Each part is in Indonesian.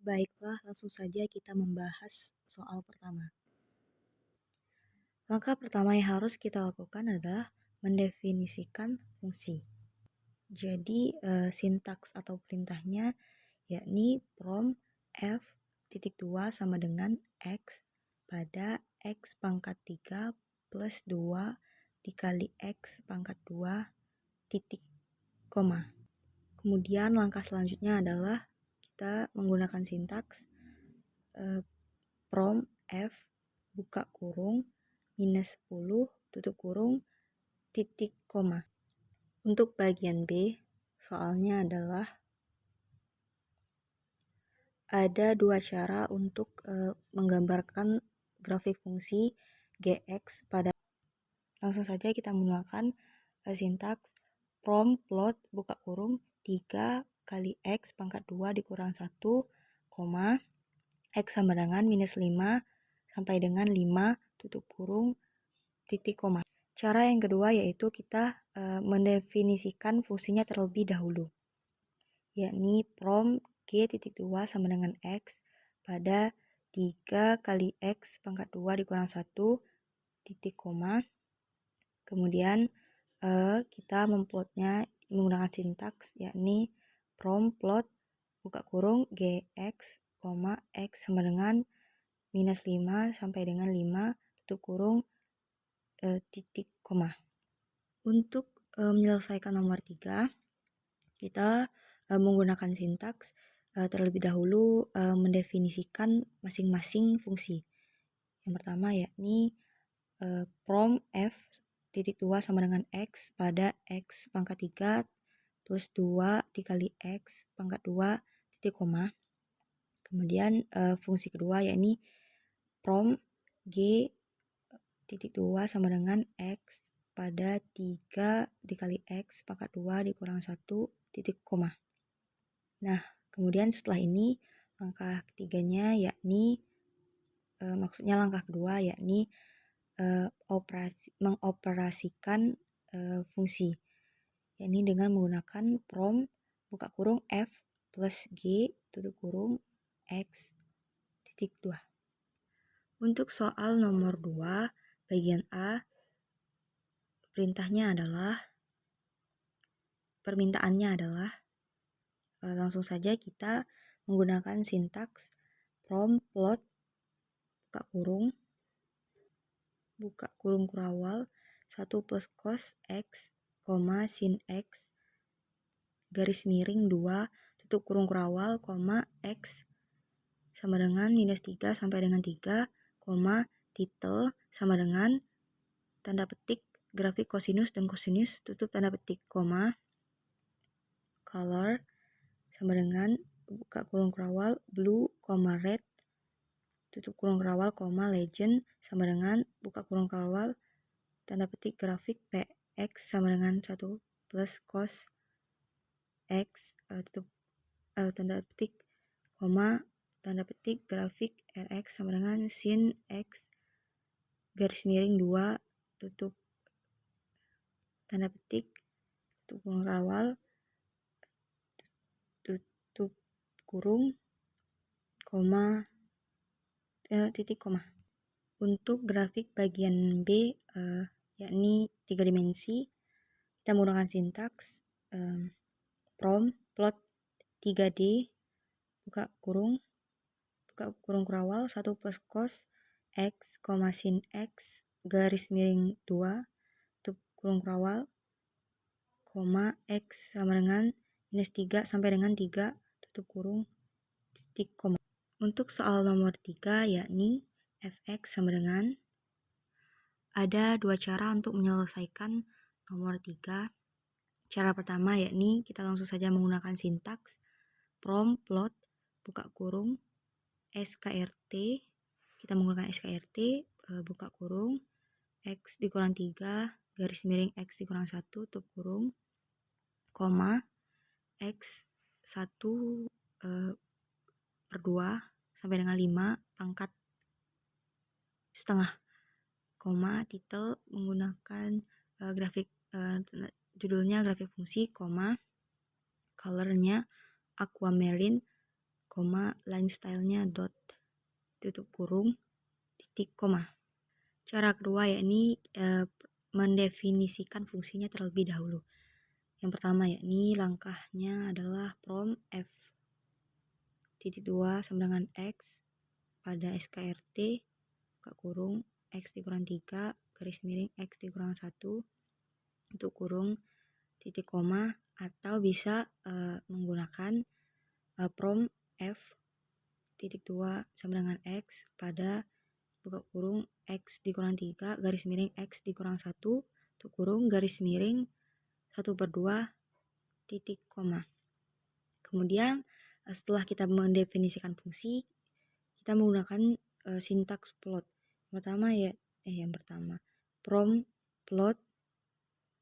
Baiklah, langsung saja kita membahas soal pertama. Langkah pertama yang harus kita lakukan adalah mendefinisikan fungsi. Jadi, sintaks atau perintahnya yakni prom f titik 2 sama dengan x pada x pangkat 3 plus 2 dikali x pangkat 2 titik koma. Kemudian langkah selanjutnya adalah kita menggunakan sintaks prom f buka kurung minus 10 tutup kurung titik koma. Untuk bagian B, soalnya adalah ada dua cara untuk menggambarkan grafik fungsi gx pada. Langsung saja kita menggunakan sintaks prom plot buka kurung 3 kali x pangkat 2 dikurang 1, x sama dengan minus 5 sampai dengan 5 tutup kurung titik koma. Cara yang kedua yaitu kita mendefinisikan fungsinya terlebih dahulu, yakni prom g titik 2 sama dengan x pada 3 kali x pangkat 2 dikurang 1 titik koma. Kemudian kita memplotnya menggunakan sintaks yakni prom plot buka kurung gx, x sama dengan minus 5 sampai dengan 5 tutup kurung titik koma. Untuk menyelesaikan nomor 3, kita menggunakan sintaks terlebih dahulu mendefinisikan masing-masing fungsi. Yang pertama yakni prom f titik 2 sama dengan x pada x pangkat 3 plus 2 dikali x pangkat 2 titik koma. Kemudian fungsi kedua yakni prom g titik 2 sama dengan x pada 3 dikali x pangkat 2 dikurang 1 titik koma. Nah, kemudian setelah ini langkah ketiganya yakni maksudnya langkah kedua yakni mengoperasikan fungsi, yakni dengan menggunakan prom buka kurung f plus g tutup kurung x titik 2. Untuk soal nomor 2 bagian A, permintaannya adalah langsung saja kita menggunakan sintaks prom plot buka kurung kurawal 1 plus cos x, sin x, garis miring 2, tutup kurung kurawal, x sama dengan minus 3 sampai dengan 3, titel sama dengan tanda petik grafik kosinus dan kosinus tutup tanda petik, color sama dengan buka kurung kurawal blue, red, tutup kurung kurawal, legend sama dengan buka kurung kurawal tanda petik grafik px sama dengan 1 plus cos x tutup tanda petik tanda petik grafik rx sama dengan sin x garis miring 2 tutup tanda petik tutup kurung kurawal tutup kurung titik koma. Untuk grafik bagian B yakni 3 dimensi, kita menggunakan sintaks prom plot 3D buka kurung kurawal 1 plus cos x, sin x garis miring 2 tutup kurung kurawal, x sama dengan minus 3 sampai dengan 3 tutup kurung titik koma. Untuk soal nomor 3 yakni fx sama dengan, ada dua cara untuk menyelesaikan nomor 3. Cara pertama yakni kita langsung saja menggunakan sintaks prom plot buka kurung SKRT. Kita menggunakan SKRT buka kurung x dikurang 3 garis miring x dikurang 1 tutup kurung, x 1 per 2 sampai dengan 5 pangkat setengah, titel menggunakan grafik judulnya grafik fungsi, colornya aquamarine, koma, line stylenya dot, tutup kurung, titik, koma. Cara kedua yakni mendefinisikan fungsinya terlebih dahulu. Yang pertama yakni langkahnya adalah from f titik 2 sama dengan x pada SKRT buka kurung x dikurang 3 garis miring x dikurang 1 tutup kurung titik koma, atau bisa menggunakan from f titik 2 sama dengan x pada buka kurung x dikurang 3 garis miring x dikurang 1 tutup kurung garis miring 1/2 titik koma. Kemudian setelah kita mendefinisikan fungsi, kita menggunakan sintaks plot. Yang pertama from plot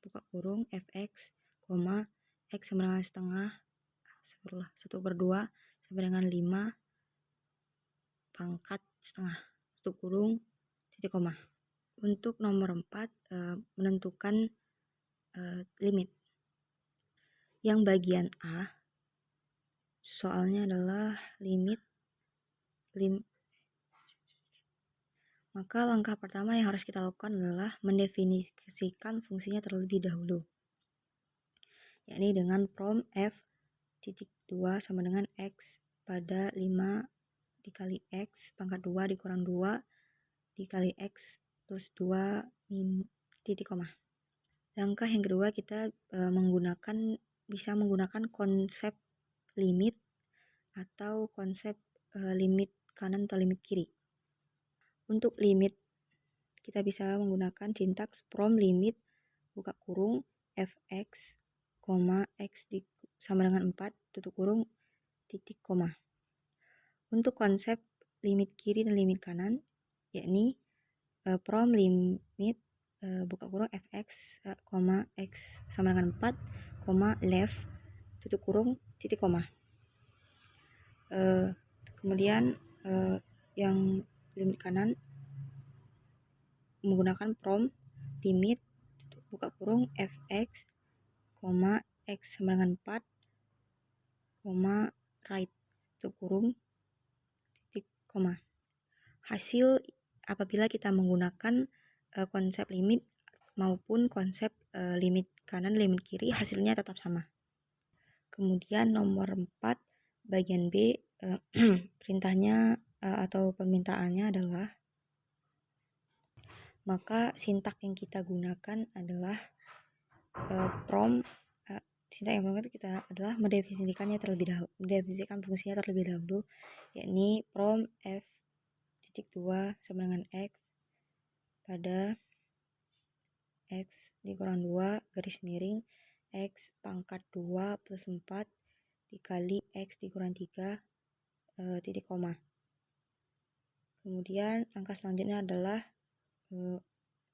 buka kurung fx, x sama dengan setengah 1/2 sama dengan 5 pangkat setengah tutup kurung titik koma. Untuk nomor 4 menentukan limit. Yang bagian A soalnya adalah maka langkah pertama yang harus kita lakukan adalah mendefinisikan fungsinya terlebih dahulu, yakni dengan from f titik 2 sama dengan x pada 5 dikali x pangkat 2 dikurang 2 dikali x plus 2 titik koma. Langkah yang kedua kita bisa menggunakan konsep limit atau konsep limit kanan atau limit kiri. Untuk limit kita bisa menggunakan sintaks from limit buka kurung fx, x sama dengan 4 tutup kurung titik koma. Untuk konsep limit kiri dan limit kanan yakni from limit buka kurung fx, x sama dengan 4, left tutup kurung titik koma. Kemudian yang limit kanan menggunakan from limit buka kurung fx, x sama dengan 4, right tutup kurung titik koma. Hasil apabila kita menggunakan konsep limit maupun konsep limit kanan limit kiri hasilnya tetap sama. Kemudian nomor 4 bagian B perintahnya atau permintaannya adalah, maka sintak yang kita gunakan adalah kita adalah mendefinisikan fungsinya terlebih dahulu, yakni from f titik 2 sama dengan x pada x dikurang 2 garis miring x pangkat 2 plus 4 dikali x dikurang 3 titik koma. Kemudian langkah selanjutnya adalah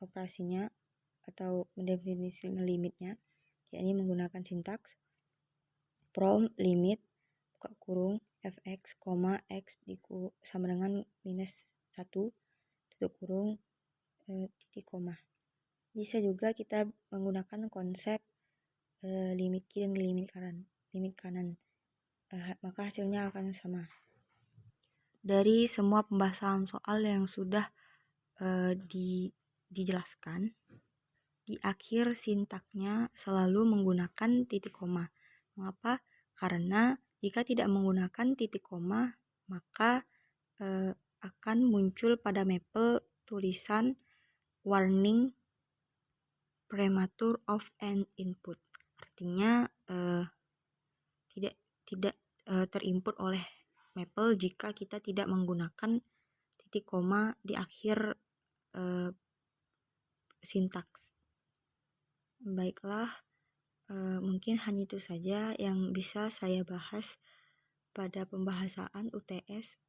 operasinya atau mendefinisikan limitnya, yakni menggunakan sintaks from limit buka kurung fx, x sama dengan minus 1 tutup kurung titik koma. Bisa juga kita menggunakan konsep limit kiri dan limit kanan, maka hasilnya akan sama. Dari semua pembahasan soal yang sudah dijelaskan, di akhir sintaknya selalu menggunakan titik koma. Mengapa? Karena jika tidak menggunakan titik koma, maka akan muncul pada mapel tulisan warning premature of an input. Artinya tidak terinput oleh mapel jika kita tidak menggunakan titik koma di akhir sintaks. Baiklah, mungkin hanya itu saja yang bisa saya bahas pada pembahasan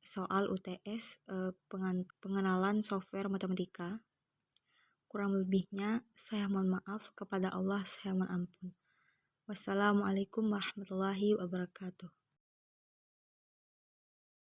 soal UTS pengenalan software matematika. Kurang lebihnya saya mohon maaf, kepada Allah saya mohon ampun. Wassalamualaikum warahmatullahi wabarakatuh.